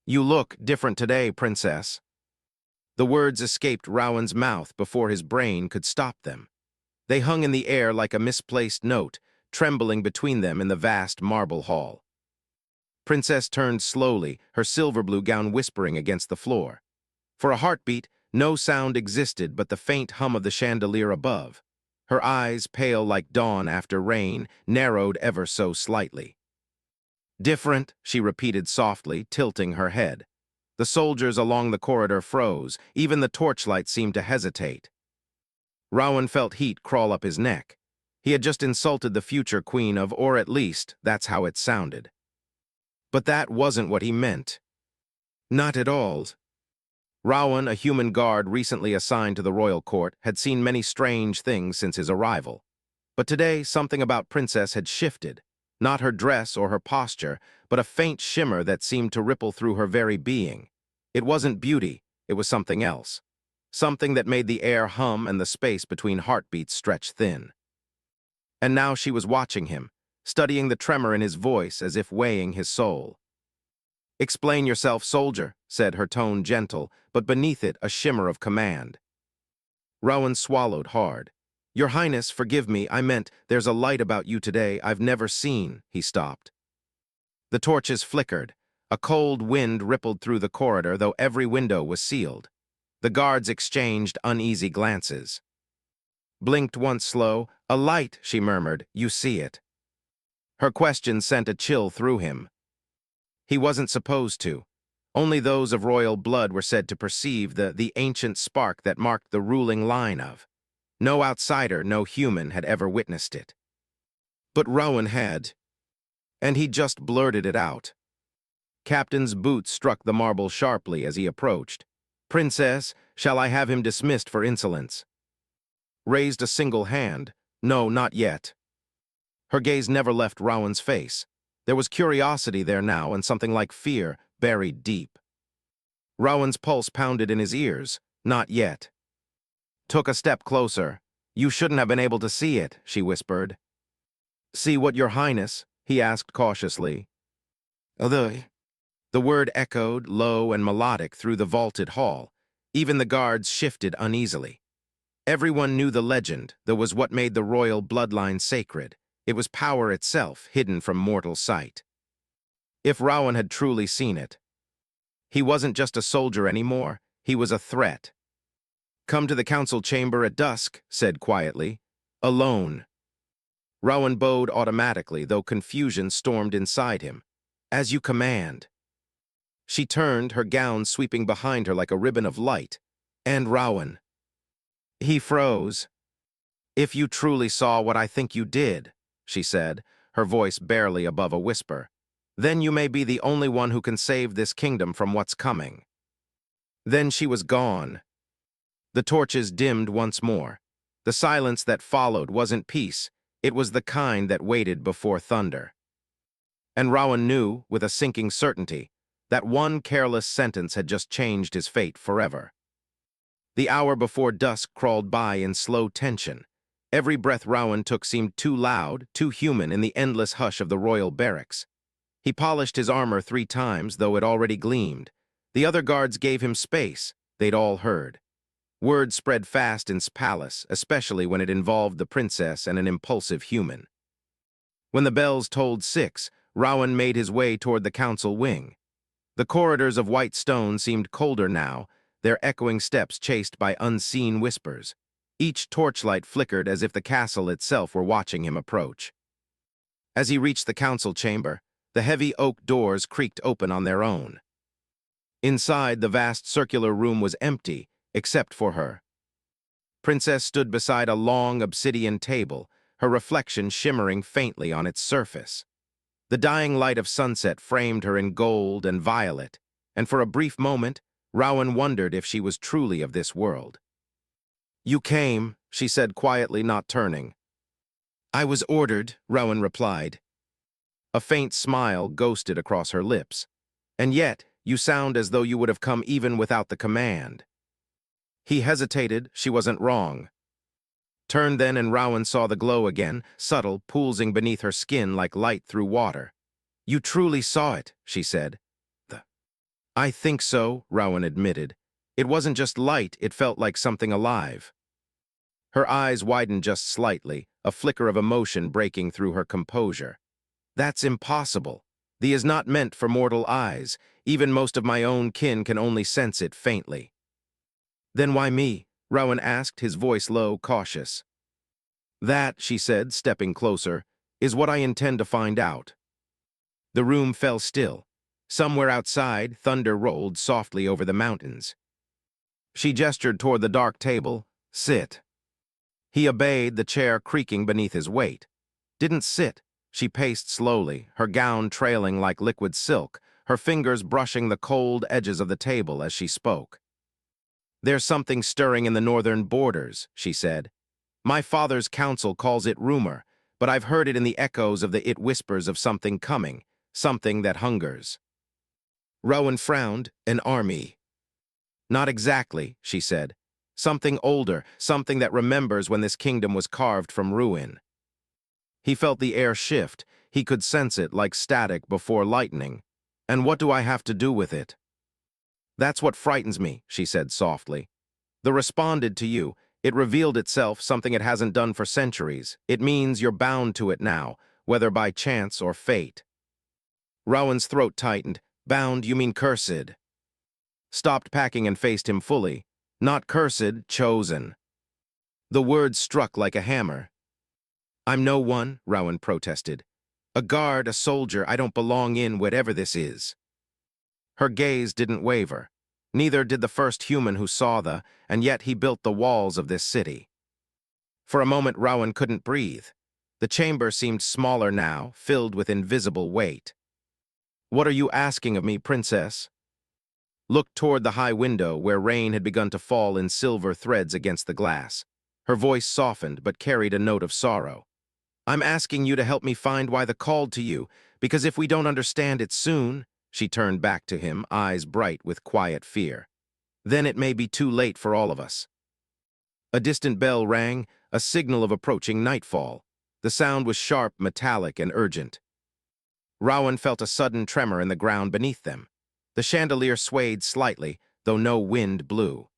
You look different today, princess. The words escaped Rowan's mouth before his brain could stop them. They hung in the air like a misplaced note, trembling between them in the vast marble hall. Princess turned slowly, her silver-blue gown whispering against the floor. For a heartbeat, no sound existed but the faint hum of the chandelier above. Her eyes, pale like dawn after rain, narrowed ever so slightly. Different, she repeated softly, tilting her head. The soldiers along the corridor froze, even the torchlight seemed to hesitate. Rowan felt heat crawl up his neck. He had just insulted the future queen of, or at least, that's how it sounded. But that wasn't what he meant. Not at all. Rowan, a human guard recently assigned to the royal court, had seen many strange things since his arrival. But today, something about Princess had shifted. Not her dress or her posture, but a faint shimmer that seemed to ripple through her very being. It wasn't beauty, it was something else. Something that made the air hum and the space between heartbeats stretch thin. And now she was watching him, studying the tremor in his voice as if weighing his soul. "Explain yourself, soldier," said her tone gentle, but beneath it a shimmer of command. Rowan swallowed hard. "Your Highness, forgive me, I meant there's a light about you today I've never seen," he stopped. The torches flickered. A cold wind rippled through the corridor, though every window was sealed. The guards exchanged uneasy glances. Blinked once slow. "A light," she murmured. "You see it." Her question sent a chill through him. He wasn't supposed to. Only those of royal blood were said to perceive the ancient spark that marked the ruling line of. No outsider, no human had ever witnessed it. But Rowan had. And he just blurted it out. Captain's boot struck the marble sharply as he approached. "Princess, shall I have him dismissed for insolence?" Raised a single hand. "No, not yet." Her gaze never left Rowan's face. There was curiosity there now and something like fear buried deep. Rowan's pulse pounded in his ears. "Not yet." Took a step closer. "You shouldn't have been able to see it," she whispered. "See what, Your Highness?" he asked cautiously. The word echoed, low and melodic, through the vaulted hall. Even the guards shifted uneasily. Everyone knew the legend. That was what made the royal bloodline sacred. It was power itself, hidden from mortal sight. If Rowan had truly seen it, he wasn't just a soldier anymore. He was a threat. "Come to the council chamber at dusk," said quietly. "Alone." Rowan bowed automatically, though confusion stormed inside him. "As you command." She turned, her gown sweeping behind her like a ribbon of light. "And Rowan." He froze. "If you truly saw what I think you did," she said, her voice barely above a whisper, "then you may be the only one who can save this kingdom from what's coming." Then she was gone. The torches dimmed once more. The silence that followed wasn't peace. It was the kind that waited before thunder. And Rowan knew, with a sinking certainty, that one careless sentence had just changed his fate forever. The hour before dusk crawled by in slow tension. Every breath Rowan took seemed too loud, too human in the endless hush of the royal barracks. He polished his armor 3 times, though it already gleamed. The other guards gave him space. They'd all heard. Word spread fast in his palace, especially when it involved the princess and an impulsive human. When the bells tolled 6, Rowan made his way toward the council wing. The corridors of white stone seemed colder now, their echoing steps chased by unseen whispers. Each torchlight flickered as if the castle itself were watching him approach. As he reached the council chamber, the heavy oak doors creaked open on their own. Inside, the vast circular room was empty, except for her. Princess stood beside a long obsidian table, her reflection shimmering faintly on its surface. The dying light of sunset framed her in gold and violet, and for a brief moment, Rowan wondered if she was truly of this world. "You came," she said quietly, not turning. "I was ordered," Rowan replied. A faint smile ghosted across her lips. "And yet, you sound as though you would have come even without the command." He hesitated. She wasn't wrong. Turned then, and Rowan saw the glow again, subtle, pulsing beneath her skin like light through water. "You truly saw it," she said. I think so, Rowan admitted. It wasn't just light, it felt like something alive. Her eyes widened just slightly, a flicker of emotion breaking through her composure. That's impossible. The is not meant for mortal eyes. Even most of my own kin can only sense it faintly. Then why me? Rowan asked, his voice low, cautious. That, she said, stepping closer, is what I intend to find out. The room fell still. Somewhere outside, thunder rolled softly over the mountains. She gestured toward the dark table. Sit. He obeyed, the chair creaking beneath his weight. Didn't sit. She paced slowly, her gown trailing like liquid silk, her fingers brushing the cold edges of the table as she spoke. There's something stirring in the northern borders, she said. My father's council calls it rumor, but I've heard it in the echoes of the it whispers of something coming, something that hungers. Rowan frowned. An army. Not exactly, she said. Something older, something that remembers when this kingdom was carved from ruin. He felt the air shift. He could sense it like static before lightning. And what do I have to do with it? That's what frightens me, she said softly. The responded to you. It revealed itself, something it hasn't done for centuries. It means you're bound to it now, whether by chance or fate. Rowan's throat tightened. Bound, you mean cursed. Stopped packing and faced him fully. Not cursed, chosen. The words struck like a hammer. I'm no one, Rowan protested. A guard, a soldier, I don't belong in whatever this is. Her gaze didn't waver. Neither did the first human who saw and yet he built the walls of this city. For a moment, Rowan couldn't breathe. The chamber seemed smaller now, filled with invisible weight. What are you asking of me, princess? Looked toward the high window where rain had begun to fall in silver threads against the glass. Her voice softened but carried a note of sorrow. I'm asking you to help me find why the called to you, because if we don't understand it soon, she turned back to him, eyes bright with quiet fear, then it may be too late for all of us. A distant bell rang, a signal of approaching nightfall. The sound was sharp, metallic, and urgent. Rowan felt a sudden tremor in the ground beneath them. The chandelier swayed slightly, though no wind blew.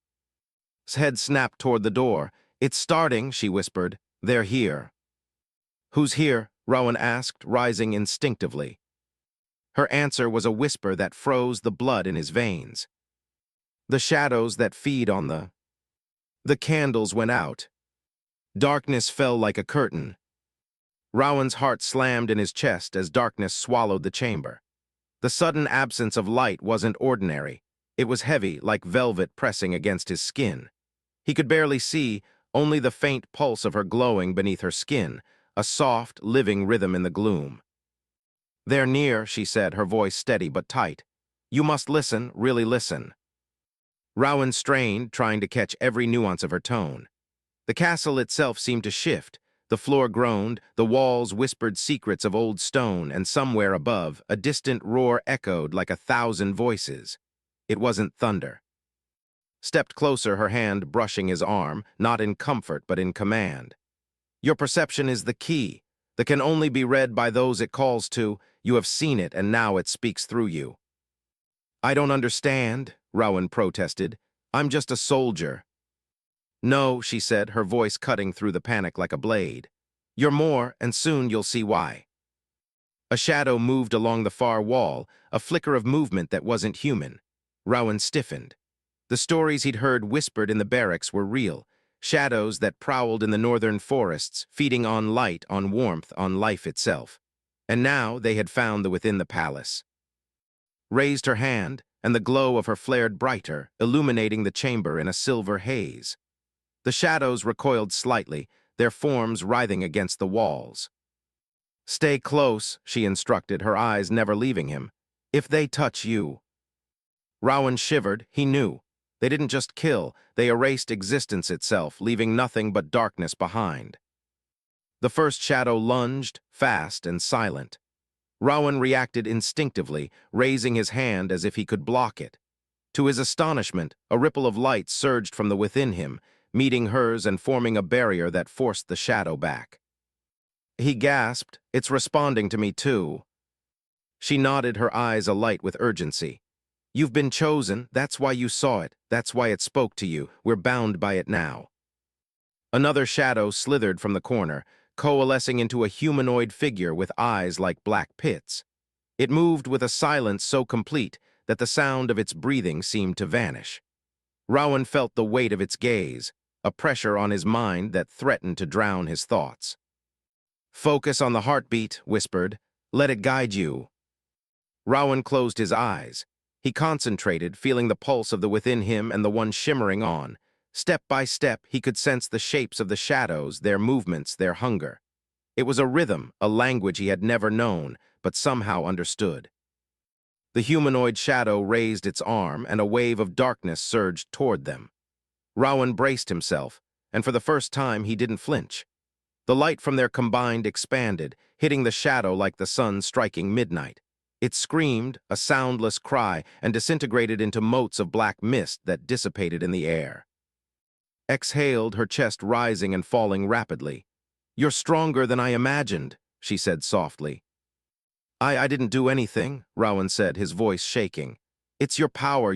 His head snapped toward the door. It's starting, she whispered. They're here. Who's here? Rowan asked, rising instinctively. Her answer was a whisper that froze the blood in his veins. The shadows that feed on The candles went out. Darkness fell like a curtain. Rowan's heart slammed in his chest as darkness swallowed the chamber. The sudden absence of light wasn't ordinary. It was heavy, like velvet pressing against his skin. He could barely see, only the faint pulse of her glowing beneath her skin, a soft, living rhythm in the gloom. They're near, she said, her voice steady but tight. You must listen, really listen. Rowan strained, trying to catch every nuance of her tone. The castle itself seemed to shift. The floor groaned, the walls whispered secrets of old stone, and somewhere above, a distant roar echoed like 1,000 voices. It wasn't thunder. Stepped closer, her hand brushing his arm, not in comfort but in command. Your perception is the key. That can only be read by those it calls to. You have seen it, and now it speaks through you. I don't understand, Rowan protested. I'm just a soldier. No, she said, her voice cutting through the panic like a blade. You're more, and soon you'll see why. A shadow moved along the far wall, a flicker of movement that wasn't human. Rowan stiffened. The stories he'd heard whispered in the barracks were real. Shadows that prowled in the northern forests, feeding on light, on warmth, on life itself. And now they had found within the palace. Raised her hand, and the glow of her flared brighter, illuminating the chamber in a silver haze. The shadows recoiled slightly, their forms writhing against the walls. Stay close, she instructed, her eyes never leaving him. If they touch you. Rowan shivered, he knew. They didn't just kill, they erased existence itself, leaving nothing but darkness behind. The first shadow lunged, fast and silent. Rowan reacted instinctively, raising his hand as if he could block it. To his astonishment, a ripple of light surged from the within him, meeting hers and forming a barrier that forced the shadow back. He gasped, it's responding to me too. She nodded, her eyes alight with urgency. You've been chosen, that's why you saw it, that's why it spoke to you, we're bound by it now. Another shadow slithered from the corner, coalescing into a humanoid figure with eyes like black pits. It moved with a silence so complete that the sound of its breathing seemed to vanish. Rowan felt the weight of its gaze, a pressure on his mind that threatened to drown his thoughts. "Focus on the heartbeat," whispered. "Let it guide you." Rowan closed his eyes. He concentrated, feeling the pulse of the within him and the one shimmering on. Step by step, he could sense the shapes of the shadows, their movements, their hunger. It was a rhythm, a language he had never known, but somehow understood. The humanoid shadow raised its arm, and a wave of darkness surged toward them. Rowan braced himself, and for the first time he didn't flinch. The light from their combined expanded, hitting the shadow like the sun striking midnight. It screamed, a soundless cry, and disintegrated into motes of black mist that dissipated in the air. Exhaled, her chest rising and falling rapidly. "You're stronger than I imagined," she said softly. I didn't do anything," Rowan said, his voice shaking. "It's your power,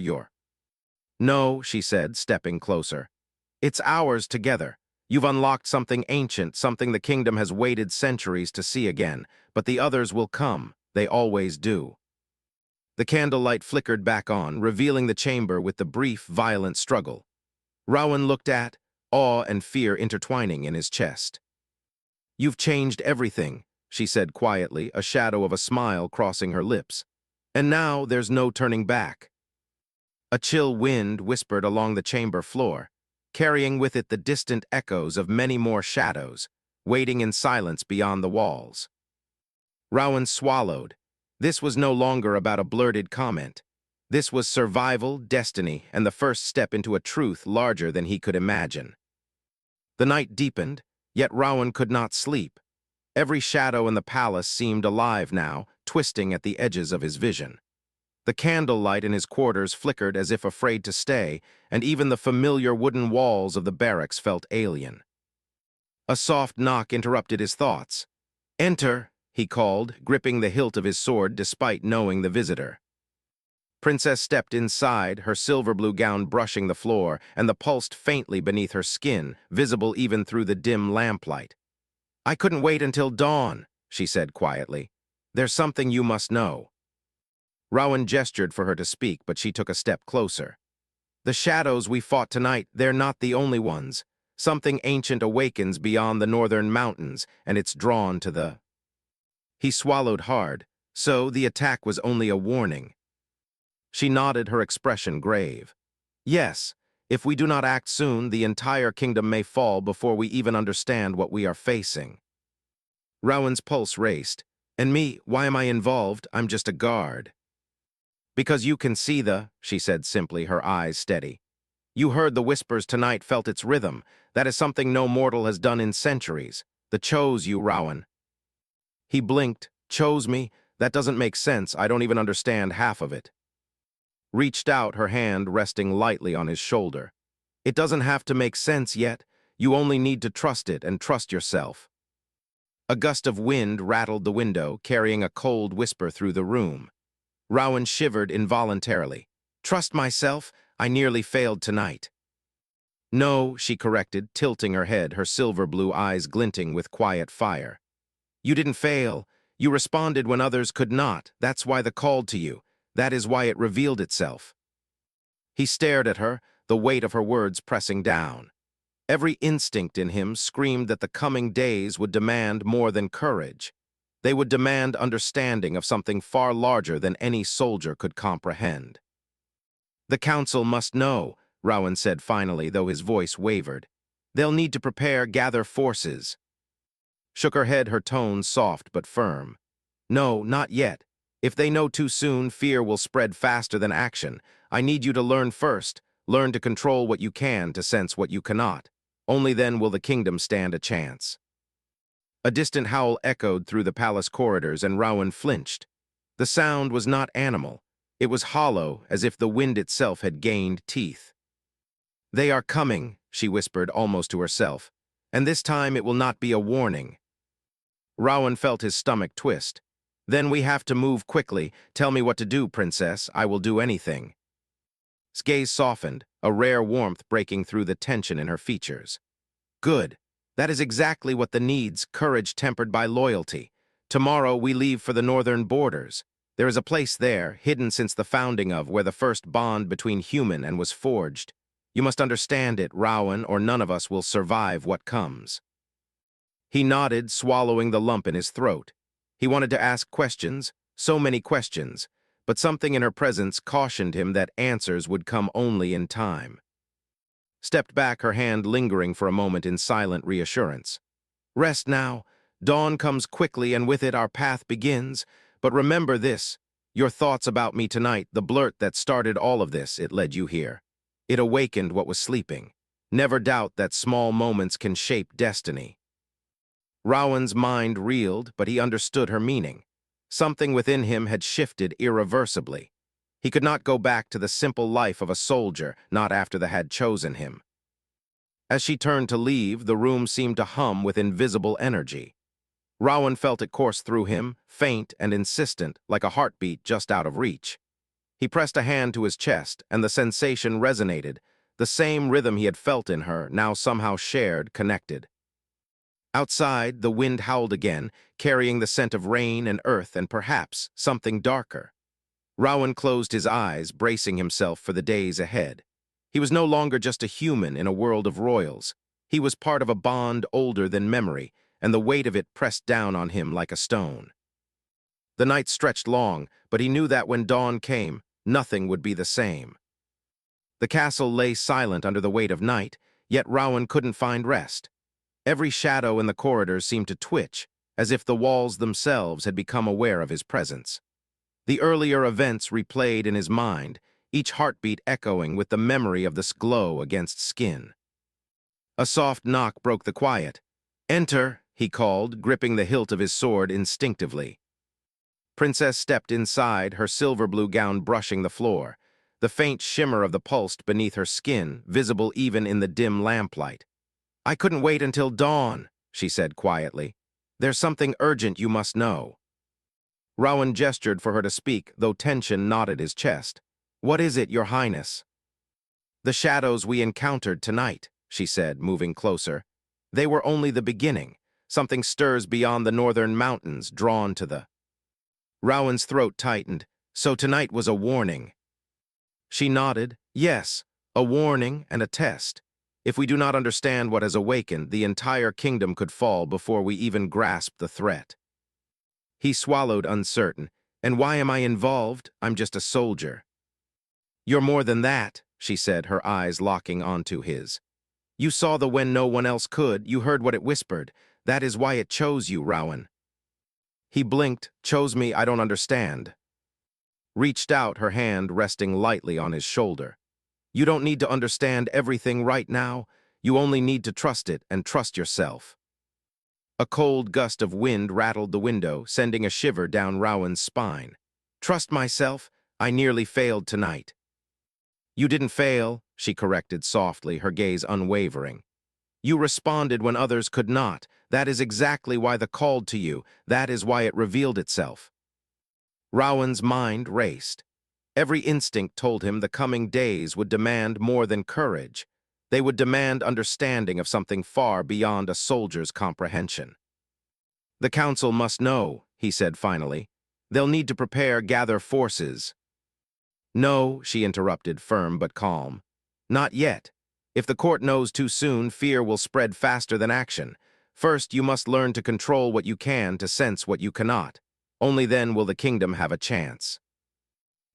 No," she said, stepping closer. "It's ours together. You've unlocked something ancient, something the kingdom has waited centuries to see again, but the others will come. They always do." The candlelight flickered back on, revealing the chamber with the brief, violent struggle. Rowan looked at, awe and fear intertwining in his chest. "You've changed everything," she said quietly, a shadow of a smile crossing her lips. "And now there's no turning back." A chill wind whispered along the chamber floor, carrying with it the distant echoes of many more shadows, waiting in silence beyond the walls. Rowan swallowed. This was no longer about a blurted comment. This was survival, destiny, and the first step into a truth larger than he could imagine. The night deepened, yet Rowan could not sleep. Every shadow in the palace seemed alive now, twisting at the edges of his vision. The candlelight in his quarters flickered as if afraid to stay, and even the familiar wooden walls of the barracks felt alien. A soft knock interrupted his thoughts. "Enter," he called, gripping the hilt of his sword despite knowing the visitor. Princess stepped inside, her silver-blue gown brushing the floor, and the pulsed faintly beneath her skin, visible even through the dim lamplight. "I couldn't wait until dawn," she said quietly. "There's something you must know." Rowan gestured for her to speak, but she took a step closer. "The shadows we fought tonight, they're not the only ones. Something ancient awakens beyond the northern mountains, and it's drawn to the—" He swallowed hard, so the attack was only a warning. She nodded, her expression grave. "Yes, if we do not act soon, the entire kingdom may fall before we even understand what we are facing." Rowan's pulse raced. "And me, why am I involved? I'm just a guard." "Because you can see she said simply, her eyes steady. "You heard the whispers tonight, felt its rhythm. That is something no mortal has done in centuries. The chose you, Rowan." He blinked. "Chose me? That doesn't make sense. I don't even understand half of it." Reached out, her hand resting lightly on his shoulder. "It doesn't have to make sense yet. You only need to trust it and trust yourself." A gust of wind rattled the window, carrying a cold whisper through the room. Rowan shivered involuntarily. "Trust myself? I nearly failed tonight." "No," she corrected, tilting her head, her silver-blue eyes glinting with quiet fire. "You didn't fail. You responded when others could not. That's why the call to you. That is why it revealed itself." He stared at her, the weight of her words pressing down. Every instinct in him screamed that the coming days would demand more than courage. They would demand understanding of something far larger than any soldier could comprehend. "The council must know," Rowan said finally, though his voice wavered. "They'll need to prepare, gather forces." Shook her head, her tone soft but firm. "No, not yet. If they know too soon, fear will spread faster than action. I need you to learn first. Learn to control what you can, to sense what you cannot. Only then will the kingdom stand a chance." A distant howl echoed through the palace corridors, and Rowan flinched. The sound was not animal. It was hollow, as if the wind itself had gained teeth. "They are coming," she whispered almost to herself. "And this time it will not be a warning." Rowan felt his stomach twist. Then we have to move quickly. Tell me what to do, princess. I will do anything. His gaze softened, a rare warmth breaking through the tension in her features. Good. That is exactly what the needs, courage tempered by loyalty. Tomorrow we leave for the northern borders. There is a place there, hidden since the founding of, where the first bond between human and was forged. You must understand it, Rowan, or none of us will survive what comes. He nodded, swallowing the lump in his throat. He wanted to ask questions, so many questions, but something in her presence cautioned him that answers would come only in time. Stepped back, her hand lingering for a moment in silent reassurance. Rest now. Dawn comes quickly, and with it our path begins. But remember this, your thoughts about me tonight, the blurt that started all of this, it led you here. It awakened what was sleeping. Never doubt that small moments can shape destiny. Rowan's mind reeled, but he understood her meaning. Something within him had shifted irreversibly. He could not go back to the simple life of a soldier, not after they had chosen him. As she turned to leave, the room seemed to hum with invisible energy. Rowan felt it course through him, faint and insistent, like a heartbeat just out of reach. He pressed a hand to his chest, and the sensation resonated, the same rhythm he had felt in her, now somehow shared, connected. Outside, the wind howled again, carrying the scent of rain and earth and perhaps something darker. Rowan closed his eyes, bracing himself for the days ahead. He was no longer just a human in a world of royals. He was part of a bond older than memory, and the weight of it pressed down on him like a stone. The night stretched long, but he knew that when dawn came, nothing would be the same. The castle lay silent under the weight of night, yet Rowan couldn't find rest. Every shadow in the corridors seemed to twitch, as if the walls themselves had become aware of his presence. The earlier events replayed in his mind, each heartbeat echoing with the memory of this glow against skin. A soft knock broke the quiet. "Enter," he called, gripping the hilt of his sword instinctively. Princess stepped inside, her silver-blue gown brushing the floor, the faint shimmer of the pulse beneath her skin, visible even in the dim lamplight. "I couldn't wait until dawn," she said quietly. "There's something urgent you must know." Rowan gestured for her to speak, though tension knotted his chest. "What is it, Your Highness?" "The shadows we encountered tonight," she said, moving closer. "They were only the beginning. Something stirs beyond the northern mountains, drawn to the—" Rowan's throat tightened. "So tonight was a warning." She nodded. "Yes, a warning and a test. If we do not understand what has awakened, the entire kingdom could fall before we even grasp the threat." He swallowed, uncertain. "And why am I involved? I'm just a soldier." "You're more than that," she said, her eyes locking onto his. "You saw the when no one else could. You heard what it whispered. That is why it chose you, Rowan." He blinked. "Chose me? I don't understand." Reached out, her hand resting lightly on his shoulder. "You don't need to understand everything right now. You only need to trust it and trust yourself." A cold gust of wind rattled the window, sending a shiver down Rowan's spine. "Trust myself? I nearly failed tonight." "You didn't fail," she corrected softly, her gaze unwavering. "You responded when others could not. That is exactly why the called to you. That is why it revealed itself." Rowan's mind raced. Every instinct told him the coming days would demand more than courage. They would demand understanding of something far beyond a soldier's comprehension. "The council must know," he said finally. "They'll need to prepare, gather forces." "No," she interrupted, firm but calm. "Not yet. If the court knows too soon, fear will spread faster than action. First, you must learn to control what you can, to sense what you cannot. Only then will the kingdom have a chance."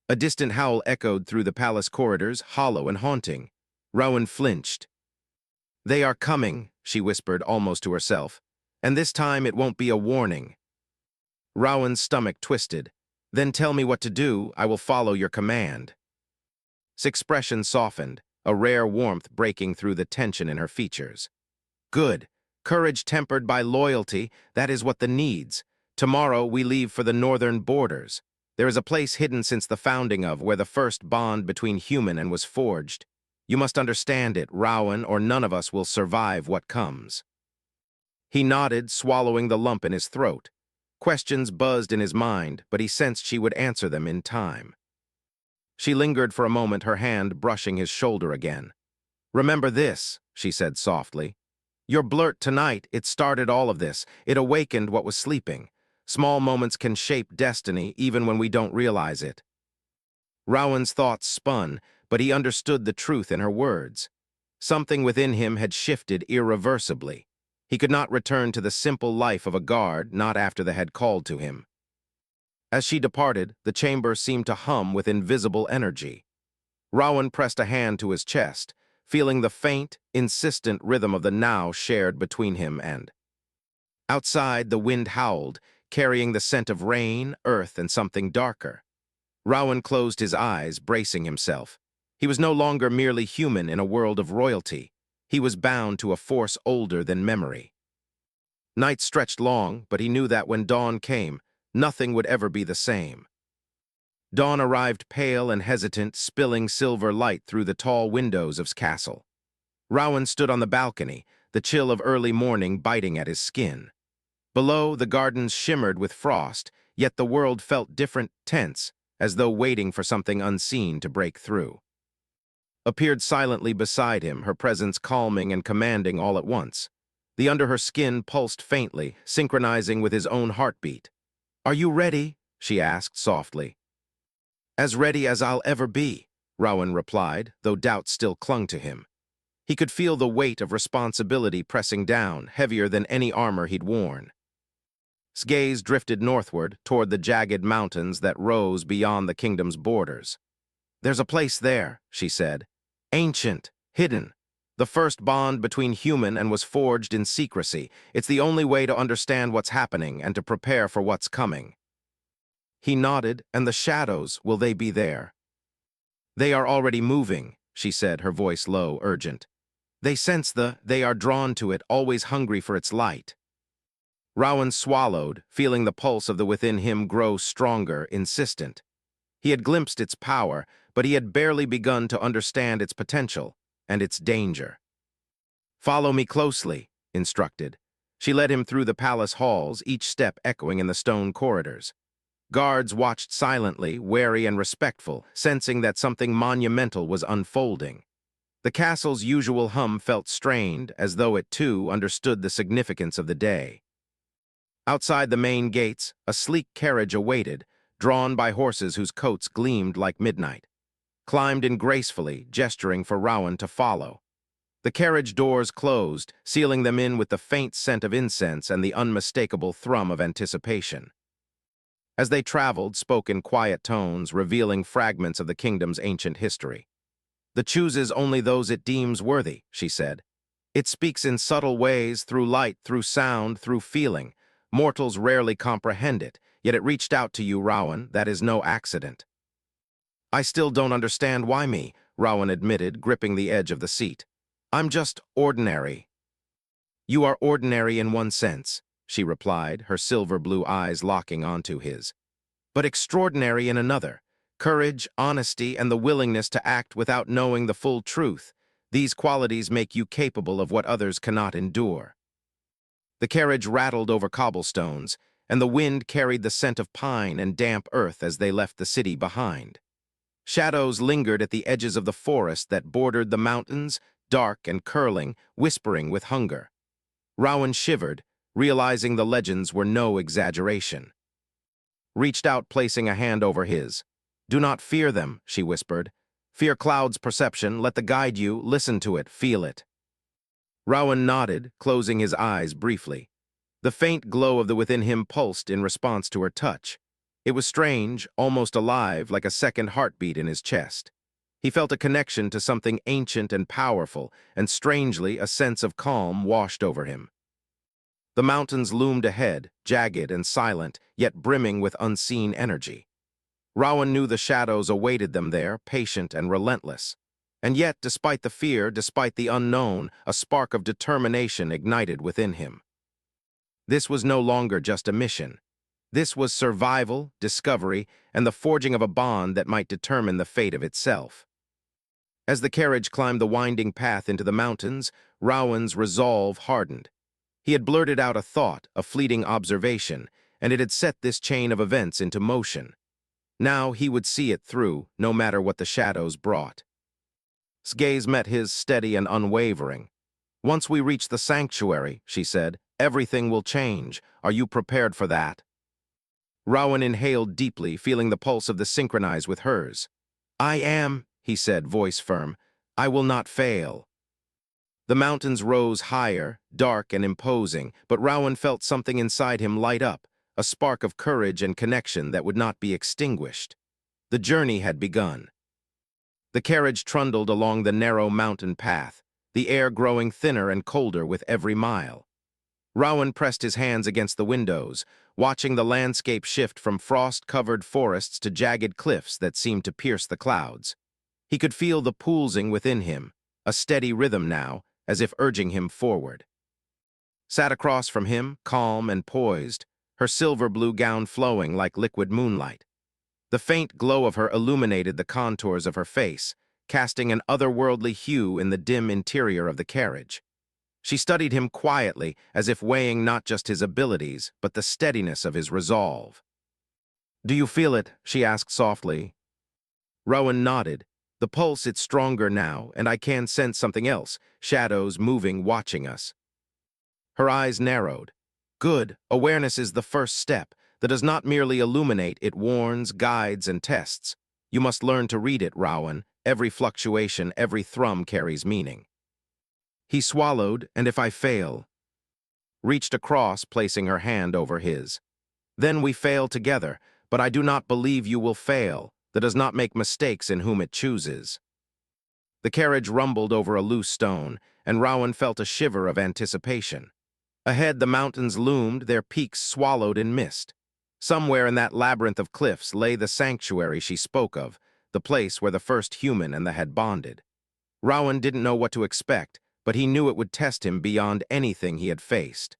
A distant howl echoed through the palace corridors, hollow and haunting. Rowan flinched. "They are coming," she whispered almost to herself. "And this time it won't be a warning." Rowan's stomach twisted. "Then tell me what to do. I will follow your command." His expression softened, a rare warmth breaking through the tension in her features. "Good. Courage tempered by loyalty, that is what the needs. Tomorrow we leave for the northern borders. There is a place hidden since the founding of, where the first bond between human and was forged. You must understand it, Rowan, or none of us will survive what comes." He nodded, swallowing the lump in his throat. Questions buzzed in his mind, but he sensed she would answer them in time. She lingered for a moment, her hand brushing his shoulder again. "Remember this," she said softly. "Your blurt tonight, it started all of this. It awakened what was sleeping. Small moments can shape destiny even when we don't realize it." Rowan's thoughts spun, but he understood the truth in her words. Something within him had shifted irreversibly. He could not return to the simple life of a guard, not after the head called to him. As she departed, the chamber seemed to hum with invisible energy. Rowan pressed a hand to his chest, feeling the faint, insistent rhythm of the now shared between him and. Outside, the wind howled, carrying the scent of rain, earth, and something darker. Rowan closed his eyes, bracing himself. He was no longer merely human in a world of royalty. He was bound to a force older than memory. Night stretched long, but he knew that when dawn came, nothing would ever be the same. Dawn arrived pale and hesitant, spilling silver light through the tall windows of his castle. Rowan stood on the balcony, the chill of early morning biting at his skin. Below, the gardens shimmered with frost, yet the world felt different, tense, as though waiting for something unseen to break through. Appeared silently beside him, her presence calming and commanding all at once. The under her skin pulsed faintly, synchronizing with his own heartbeat. "Are you ready?" she asked softly. "As ready as I'll ever be," Rowan replied, though doubt still clung to him. He could feel the weight of responsibility pressing down, heavier than any armor he'd worn. His gaze drifted northward, toward the jagged mountains that rose beyond the kingdom's borders. "There's a place there," she said. "Ancient, hidden. The first bond between human and was forged in secrecy. It's the only way to understand what's happening and to prepare for what's coming." He nodded, "And the shadows, will they be there?" "They are already moving," she said, her voice low, urgent. They are drawn to it, always hungry for its light." Rowan swallowed, feeling the pulse of the within him grow stronger, insistent. He had glimpsed its power, but he had barely begun to understand its potential and its danger. "Follow me closely," instructed. She led him through the palace halls, each step echoing in the stone corridors. Guards watched silently, wary and respectful, sensing that something monumental was unfolding. The castle's usual hum felt strained, as though it too understood the significance of the day. Outside the main gates, a sleek carriage awaited, drawn by horses whose coats gleamed like midnight. Climbed in gracefully, gesturing for Rowan to follow. The carriage doors closed, sealing them in with the faint scent of incense and the unmistakable thrum of anticipation. As they traveled, spoke in quiet tones, revealing fragments of the kingdom's ancient history. "The chooses only those it deems worthy," she said. "It speaks in subtle ways, through light, through sound, through feeling. Mortals rarely comprehend it, yet it reached out to you, Rowan. That is no accident." "I still don't understand why me," Rowan admitted, gripping the edge of the seat. "I'm just ordinary." "You are ordinary in one sense," she replied, her silver-blue eyes locking onto his. "But extraordinary in another. Courage, honesty, and the willingness to act without knowing the full truth. These qualities make you capable of what others cannot endure." The carriage rattled over cobblestones, and the wind carried the scent of pine and damp earth as they left the city behind. Shadows lingered at the edges of the forest that bordered the mountains, dark and curling, whispering with hunger. Rowan shivered, realizing the legends were no exaggeration. Reached out, placing a hand over his. "Do not fear them," she whispered. "Fear clouds perception, let the guide you, listen to it, feel it." Rowan nodded, closing his eyes briefly. The faint glow of the within him pulsed in response to her touch. It was strange, almost alive, like a second heartbeat in his chest. He felt a connection to something ancient and powerful, and strangely, a sense of calm washed over him. The mountains loomed ahead, jagged and silent, yet brimming with unseen energy. Rowan knew the shadows awaited them there, patient and relentless. And yet, despite the fear, despite the unknown, a spark of determination ignited within him. This was no longer just a mission. This was survival, discovery, and the forging of a bond that might determine the fate of itself. As the carriage climbed the winding path into the mountains, Rowan's resolve hardened. He had blurted out a thought, a fleeting observation, and it had set this chain of events into motion. Now he would see it through, no matter what the shadows brought. His gaze met his, steady and unwavering. "Once we reach the sanctuary," she said, "everything will change. Are you prepared for that?" Rowan inhaled deeply, feeling the pulse of the synchronize with hers. "I am," he said, voice firm. "I will not fail." The mountains rose higher, dark and imposing, but Rowan felt something inside him light up, a spark of courage and connection that would not be extinguished. The journey had begun. The carriage trundled along the narrow mountain path, the air growing thinner and colder with every mile. Rowan pressed his hands against the windows, watching the landscape shift from frost-covered forests to jagged cliffs that seemed to pierce the clouds. He could feel the pulsing within him, a steady rhythm now, as if urging him forward. Sat across from him, calm and poised, her silver-blue gown flowing like liquid moonlight. The faint glow of her illuminated the contours of her face, casting an otherworldly hue in the dim interior of the carriage. She studied him quietly, as if weighing not just his abilities, but the steadiness of his resolve. "Do you feel it?" she asked softly. Rowan nodded. "The pulse, it's stronger now, and I can sense something else, shadows moving, watching us." Her eyes narrowed. "Good. Awareness is the first step. That does not merely illuminate, it warns, guides, and tests. You must learn to read it, Rowan. Every fluctuation, every thrum carries meaning." He swallowed, "And if I fail?" Reached across, placing her hand over his. "Then we fail together, but I do not believe you will fail. That does not make mistakes in whom it chooses." The carriage rumbled over a loose stone, and Rowan felt a shiver of anticipation. Ahead the mountains loomed, their peaks swallowed in mist. Somewhere in that labyrinth of cliffs lay the sanctuary she spoke of, the place where the first human and the had bonded. Rowan didn't know what to expect, but he knew it would test him beyond anything he had faced.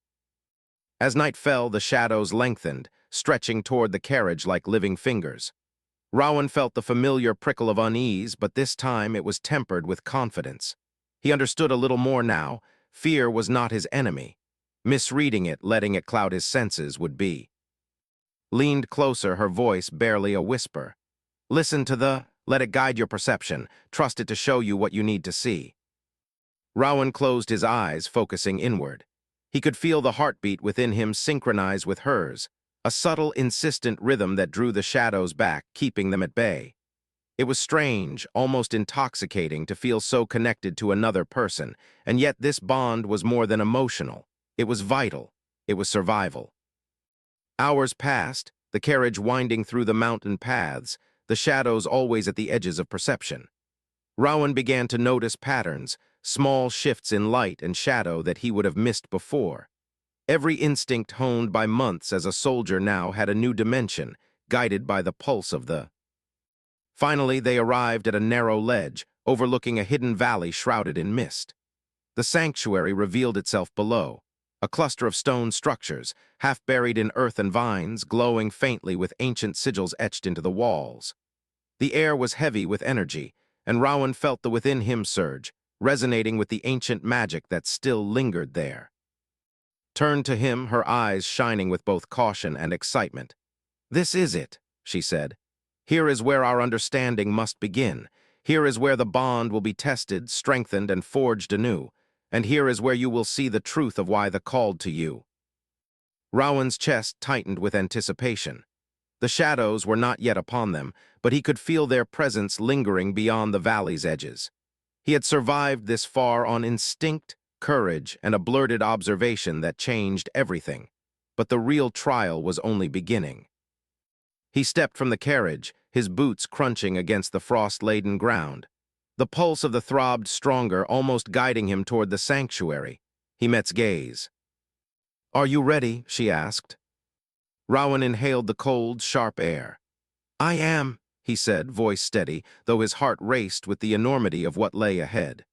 As night fell, the shadows lengthened, stretching toward the carriage like living fingers. Rowan felt the familiar prickle of unease, but this time it was tempered with confidence. He understood a little more now. Fear was not his enemy. Misreading it, letting it cloud his senses, would be. Leaned closer, her voice barely a whisper. "Listen to let it guide your perception. Trust it to show you what you need to see." Rowan closed his eyes, focusing inward. He could feel the heartbeat within him synchronize with hers, a subtle, insistent rhythm that drew the shadows back, keeping them at bay. It was strange, almost intoxicating, to feel so connected to another person, and yet this bond was more than emotional. It was vital. It was survival. Hours passed, the carriage winding through the mountain paths, the shadows always at the edges of perception. Rowan began to notice patterns, small shifts in light and shadow that he would have missed before. Every instinct honed by months as a soldier now had a new dimension, guided by the pulse of the. Finally, they arrived at a narrow ledge, overlooking a hidden valley shrouded in mist. The sanctuary revealed itself below, a cluster of stone structures, half buried in earth and vines, glowing faintly with ancient sigils etched into the walls. The air was heavy with energy, and Rowan felt the within him surge, resonating with the ancient magic that still lingered there. Turned to him, her eyes shining with both caution and excitement. "This is it," she said. "Here is where our understanding must begin. Here is where the bond will be tested, strengthened, and forged anew. And here is where you will see the truth of why the called to you." Rowan's chest tightened with anticipation. The shadows were not yet upon them, but he could feel their presence lingering beyond the valley's edges. He had survived this far on instinct, courage, and a blurted observation that changed everything. But the real trial was only beginning. He stepped from the carriage, his boots crunching against the frost-laden ground. The pulse of the throbbed stronger, almost guiding him toward the sanctuary. He met's gaze. "Are you ready?" she asked. Rowan inhaled the cold, sharp air. "I am," he said, voice steady, though his heart raced with the enormity of what lay ahead.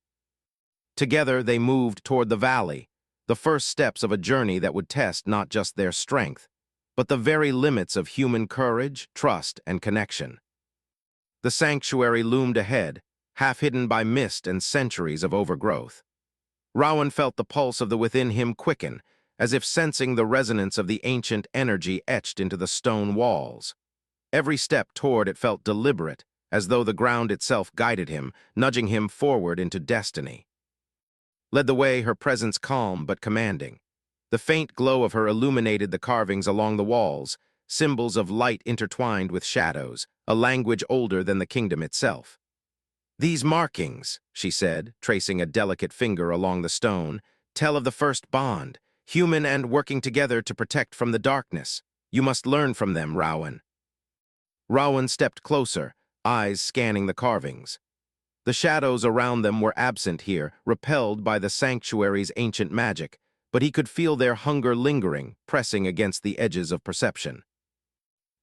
Together they moved toward the valley, the first steps of a journey that would test not just their strength, but the very limits of human courage, trust, and connection. The sanctuary loomed ahead, half hidden by mist and centuries of overgrowth. Rowan felt the pulse of the within him quicken, as if sensing the resonance of the ancient energy etched into the stone walls. Every step toward it felt deliberate, as though the ground itself guided him, nudging him forward into destiny. Led the way, her presence calm but commanding. The faint glow of her illuminated the carvings along the walls, symbols of light intertwined with shadows, a language older than the kingdom itself. "These markings," she said, tracing a delicate finger along the stone, "tell of the first bond, human and working together to protect from the darkness. You must learn from them, Rowan." Rowan stepped closer, eyes scanning the carvings. The shadows around them were absent here, repelled by the sanctuary's ancient magic, but he could feel their hunger lingering, pressing against the edges of perception.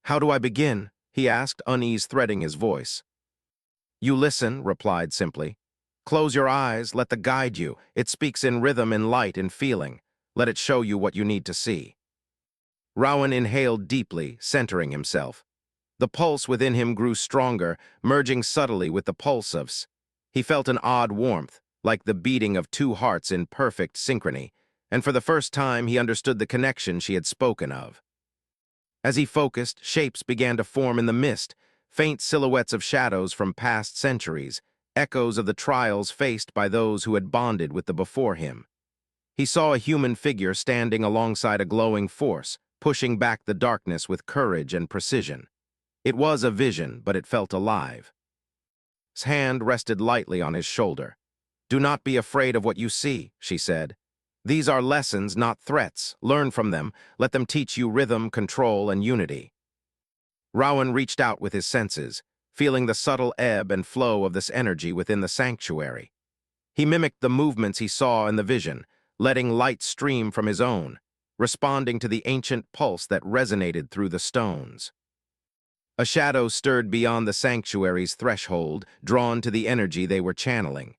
"How do I begin?" he asked, unease threading his voice. "You listen," replied simply. "Close your eyes, let the guide you. It speaks in rhythm and light and feeling. Let it show you what you need to see." Rowan inhaled deeply, centering himself. The pulse within him grew stronger, merging subtly with the pulse of S. He felt an odd warmth, like the beating of two hearts in perfect synchrony, and for the first time he understood the connection she had spoken of. As he focused, shapes began to form in the mist, faint silhouettes of shadows from past centuries, echoes of the trials faced by those who had bonded with the before him. He saw a human figure standing alongside a glowing force, pushing back the darkness with courage and precision. It was a vision, but it felt alive. His hand rested lightly on his shoulder. "Do not be afraid of what you see," she said. "These are lessons, not threats. Learn from them. Let them teach you rhythm, control, and unity." Rowan reached out with his senses, feeling the subtle ebb and flow of this energy within the sanctuary. He mimicked the movements he saw in the vision, letting light stream from his own, responding to the ancient pulse that resonated through the stones. A shadow stirred beyond the sanctuary's threshold, drawn to the energy they were channeling.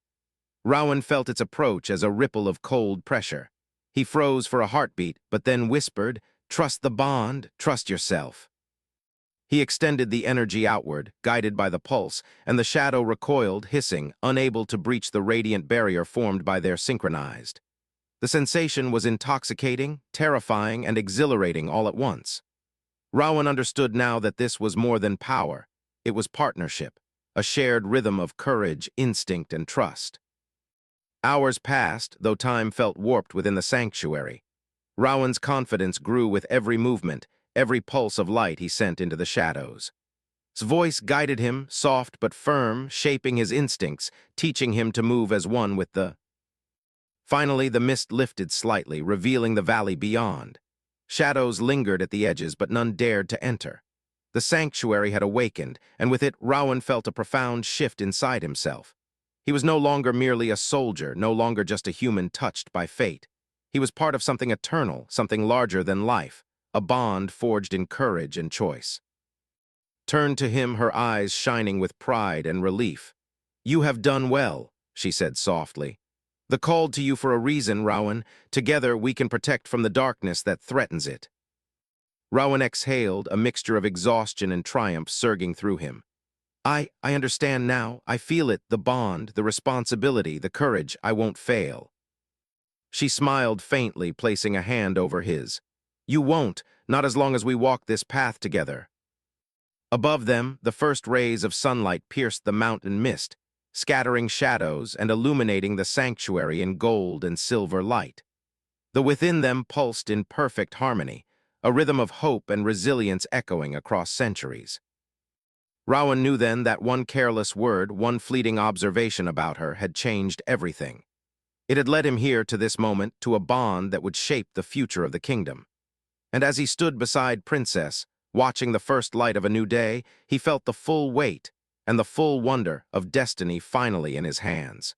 Rowan felt its approach as a ripple of cold pressure. He froze for a heartbeat, but then whispered, "Trust the bond, trust yourself." He extended the energy outward, guided by the pulse, and the shadow recoiled, hissing, unable to breach the radiant barrier formed by their synchronized. The sensation was intoxicating, terrifying, and exhilarating all at once. Rowan understood now that this was more than power. It was partnership, a shared rhythm of courage, instinct, and trust. Hours passed, though time felt warped within the sanctuary. Rowan's confidence grew with every movement, every pulse of light he sent into the shadows. His voice guided him, soft but firm, shaping his instincts, teaching him to move as one with the... Finally, the mist lifted slightly, revealing the valley beyond. Shadows lingered at the edges, but none dared to enter. The sanctuary had awakened, and with it, Rowan felt a profound shift inside himself. He was no longer merely a soldier, no longer just a human touched by fate. He was part of something eternal, something larger than life, a bond forged in courage and choice. Turned to him, her eyes shining with pride and relief. "You have done well," she said softly. "The called to you for a reason, Rowan. Together we can protect from the darkness that threatens it." Rowan exhaled, a mixture of exhaustion and triumph surging through him. I understand now. I feel it, the bond, the responsibility, the courage. I won't fail." She smiled faintly, placing a hand over his. "You won't, not as long as we walk this path together." Above them, the first rays of sunlight pierced the mountain mist, scattering shadows and illuminating the sanctuary in gold and silver light. The within them pulsed in perfect harmony, a rhythm of hope and resilience echoing across centuries. Rowan knew then that one careless word, one fleeting observation about her had changed everything. It had led him here to this moment, to a bond that would shape the future of the kingdom. And as he stood beside Princess, watching the first light of a new day, he felt the full weight and the full wonder of destiny finally in his hands.